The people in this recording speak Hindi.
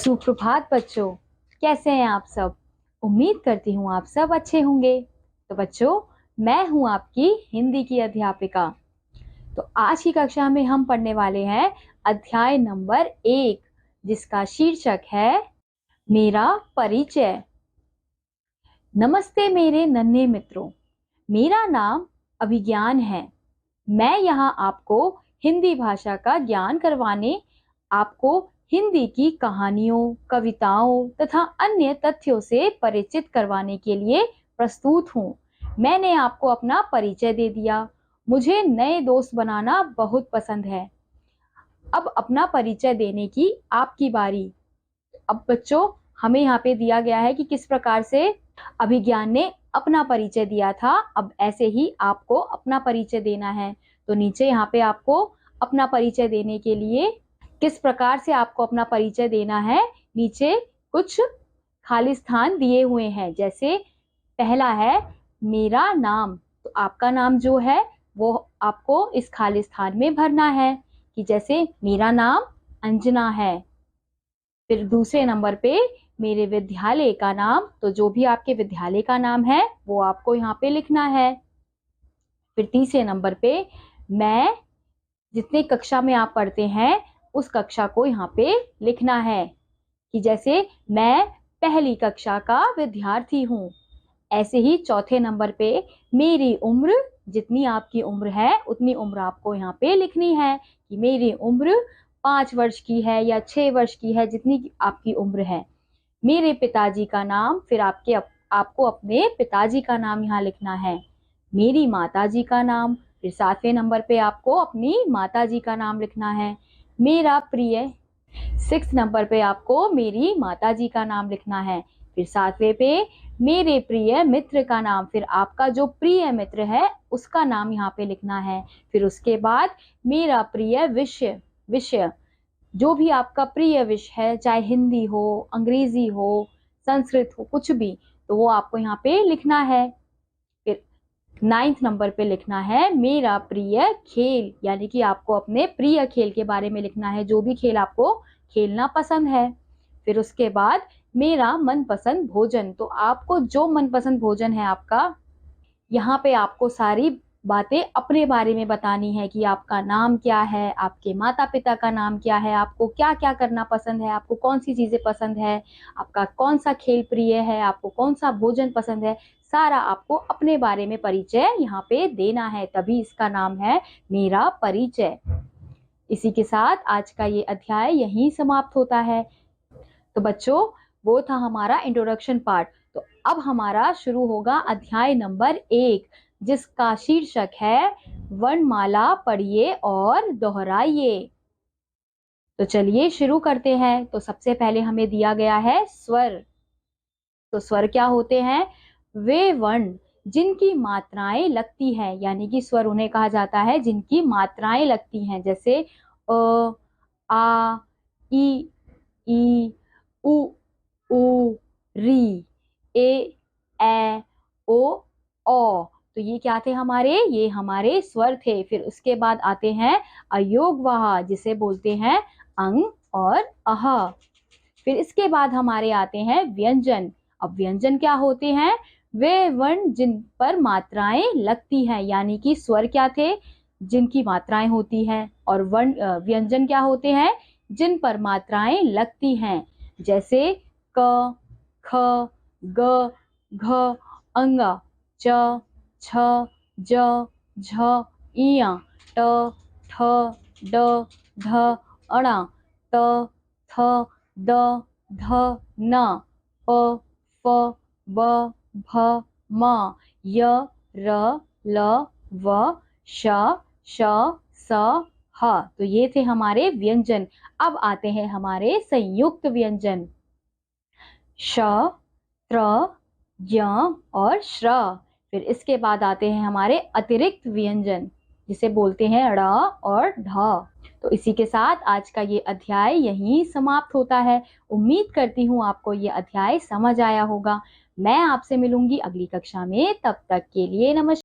सुप्रभात बच्चों, कैसे हैं आप सब। उम्मीद करती हूँ आप सब अच्छे होंगे। तो बच्चों, मैं हूँ आपकी हिंदी की अध्यापिका। तो आज की कक्षा में हम पढ़ने वाले हैं अध्याय नंबर 1, जिसका शीर्षक है मेरा परिचय। नमस्ते मेरे नन्हे मित्रों, मेरा नाम अभिज्ञान है। मैं यहाँ आपको हिंदी भाषा का ज्ञान करवाने, आपको हिंदी की कहानियों, कविताओं तथा अन्य तथ्यों से परिचित करवाने के लिए प्रस्तुत हूँ। मैंने आपको अपना परिचय दे दिया। मुझे नए दोस्त बनाना बहुत पसंद है। अब अपना परिचय देने की आपकी बारी। अब बच्चों, हमें यहाँ पे दिया गया है कि किस प्रकार से अभिज्ञान ने अपना परिचय दिया था। अब ऐसे ही आपको अपना परिचय देना है। तो नीचे यहाँ पे आपको अपना परिचय देने के लिए किस प्रकार से आपको अपना परिचय देना है, नीचे कुछ खाली स्थान दिए हुए हैं। जैसे पहला है मेरा नाम, तो आपका नाम जो है वो आपको इस खाली स्थान में भरना है कि जैसे मेरा नाम अंजना है। फिर दूसरे नंबर पे मेरे विद्यालय का नाम, तो जो भी आपके विद्यालय का नाम है वो आपको यहाँ पे लिखना है। फिर तीसरे नंबर पे मैं जितने कक्षा में आप पढ़ते हैं उस कक्षा को यहाँ पे लिखना है कि जैसे मैं पहली कक्षा का विद्यार्थी हूँ। ऐसे ही चौथे नंबर पे मेरी उम्र, जितनी आपकी उम्र है उतनी उम्र आपको यहाँ पे लिखनी है कि मेरी उम्र 5 वर्ष की है या 6 वर्ष की है, जितनी आपकी उम्र है। मेरे पिताजी का नाम, फिर आपको अपने पिताजी का नाम यहाँ लिखना है। मेरी माताजी का नाम, फिर 7वें नंबर पे आपको अपनी माताजी का नाम लिखना है। मेरा प्रिय, 6 नंबर पे आपको मेरी माताजी का नाम लिखना है। फिर 7वें पे मेरे प्रिय मित्र का नाम, फिर आपका जो प्रिय मित्र है उसका नाम यहाँ पे लिखना है। फिर उसके बाद मेरा प्रिय विषय, जो भी आपका प्रिय विषय है, चाहे हिंदी हो, अंग्रेजी हो, संस्कृत हो, कुछ भी, तो वो आपको यहाँ पे लिखना है। फिर 9th नंबर पे लिखना है मेरा प्रिय खेल, यानी कि आपको अपने प्रिय खेल के बारे में लिखना है, जो भी खेल आपको खेलना पसंद है। फिर उसके बाद मेरा मनपसंद भोजन, तो आपको जो मनपसंद भोजन है आपका, यहाँ पे आपको सारी बातें अपने बारे में बतानी है कि आपका नाम क्या है, आपके माता पिता का नाम क्या है, आपको क्या क्या करना पसंद है, आपको कौन सी चीजें पसंद है, आपका कौन सा खेल प्रिय है, आपको कौन सा भोजन पसंद है। सारा आपको अपने बारे में परिचय यहाँ पे देना है, तभी इसका नाम है मेरा परिचय। इसी के साथ आज का ये अध्याय यहीं समाप्त होता है। तो बच्चों, वो था हमारा इंट्रोडक्शन पार्ट। तो अब हमारा शुरू होगा अध्याय नंबर 1, जिसका शीर्षक है वर्णमाला पढ़िए और दोहराइए। तो चलिए शुरू करते हैं। तो सबसे पहले हमें दिया गया है स्वर। तो स्वर क्या होते हैं? वे वर्ण जिनकी मात्राएं लगती हैं, यानी कि स्वर उन्हें कहा जाता है जिनकी मात्राएं लगती हैं। जैसे अ, आ, ई, उ, ऊ, री, ए, ओ, औ। तो ये क्या थे हमारे? ये हमारे स्वर थे। फिर उसके बाद आते हैं अयोगवाह, जिसे बोलते हैं अंग और अह। फिर इसके बाद हमारे आते हैं व्यंजन। अब व्यंजन क्या होते हैं? वे वर्ण जिन पर मात्राएं लगती हैं, यानी कि स्वर क्या थे? जिनकी मात्राएं होती हैं। और व्यंजन क्या होते हैं? जिन पर मात्राएं लगती हैं। जैसे क, ख, ग, घ, अंग, च, छ, ज, झ, इया, ट, ठ, ड, ध, अण, त, थ, द, ध, न, प, फ, ब, भ, म, य, र, ल, व, श, श, स, ह। तो ये थे हमारे व्यंजन। अब आते हैं हमारे संयुक्त व्यंजन। श, त्र, य और श्र। फिर इसके बाद आते हैं हमारे अतिरिक्त व्यंजन, जिसे बोलते हैं ड़ और ढ। तो इसी के साथ आज का ये अध्याय यहीं समाप्त होता है। उम्मीद करती हूँ आपको ये अध्याय समझ आया होगा। मैं आपसे मिलूंगी अगली कक्षा में। तब तक के लिए नमस्कार।